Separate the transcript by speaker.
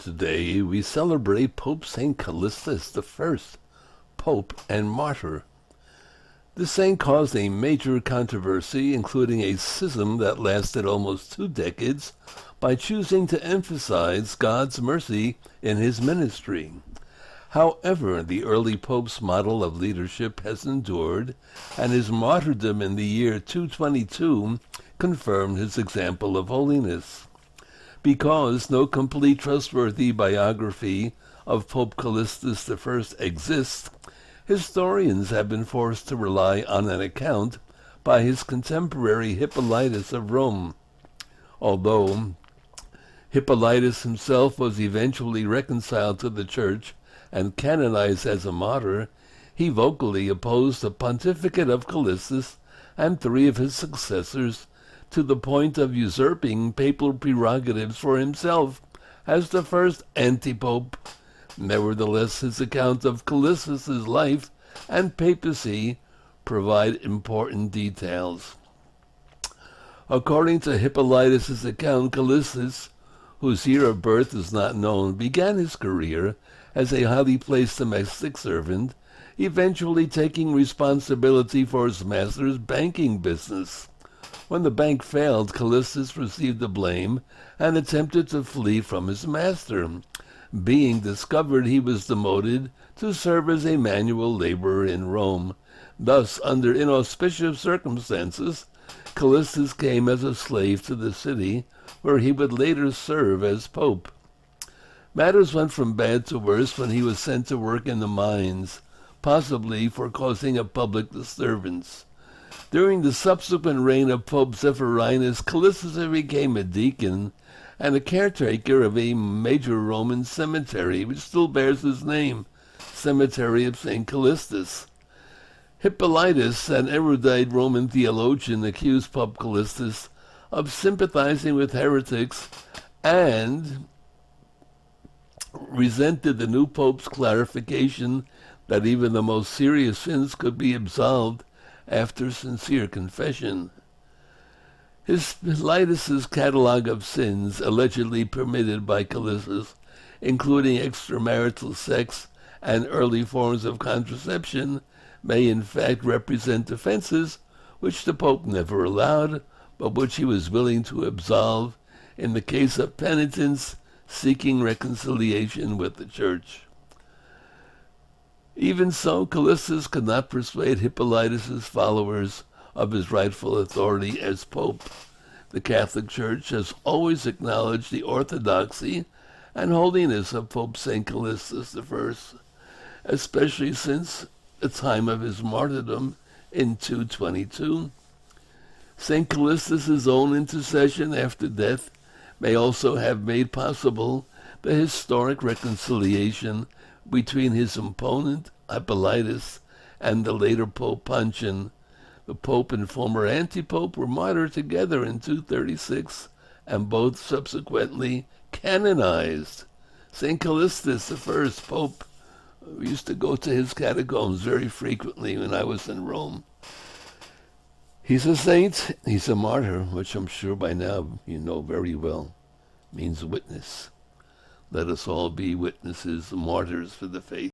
Speaker 1: Today we celebrate Pope St. Callistus I, Pope and Martyr. The saint caused a major controversy, including a schism that lasted almost 2 decades, by choosing to emphasize God's mercy in his ministry. However, the early pope's model of leadership has endured, and his martyrdom in the year 222 confirmed his example of holiness. Because no complete trustworthy biography of Pope Callistus I exists, historians have been forced to rely on an account by his contemporary Hippolytus of Rome. Although Hippolytus himself was eventually reconciled to the Church and canonized as a martyr, he vocally opposed the pontificate of Callistus and 3 of his successors, to the point of usurping papal prerogatives for himself as the first anti-pope. Nevertheless, his account of Callistus' life and papacy provide important details. According to Hippolytus' account, Callistus, whose year of birth is not known, began his career as a highly placed domestic servant, eventually taking responsibility for his master's banking business. When the bank failed, Callistus received the blame and attempted to flee from his master. Being discovered, he was demoted to serve as a manual laborer in Rome. Thus, under inauspicious circumstances, Callistus came as a slave to the city, where he would later serve as pope. Matters went from bad to worse when he was sent to work in the mines, possibly for causing a public disturbance. During the subsequent reign of Pope Zephyrinus, Callistus became a deacon and a caretaker of a major Roman cemetery, which still bears his name, Cemetery of St. Callistus. Hippolytus, an erudite Roman theologian, accused Pope Callistus of sympathizing with heretics and resented the new pope's clarification that even the most serious sins could be absolved after sincere confession. Hippolytus' catalog of sins allegedly permitted by Callistus, including extramarital sex and early forms of contraception, may in fact represent offenses which the Pope never allowed, but which he was willing to absolve in the case of penitents seeking reconciliation with the Church. Even so, Callistus could not persuade Hippolytus' followers of his rightful authority as pope. The Catholic Church has always acknowledged the orthodoxy and holiness of Pope St. Callistus I, especially since the time of his martyrdom in 222. St. Callistus' own intercession after death may also have made possible the historic reconciliation between his opponent, Hippolytus, and the later Pope Pontian. The Pope and former anti-Pope were martyred together in 236, and both subsequently canonized. St. Callistus I, Pope, we used to go to his catacombs very frequently when I was in Rome. He's a saint, he's a martyr, which I'm sure by now you know very well, means witness. Let us all be witnesses, martyrs for the faith.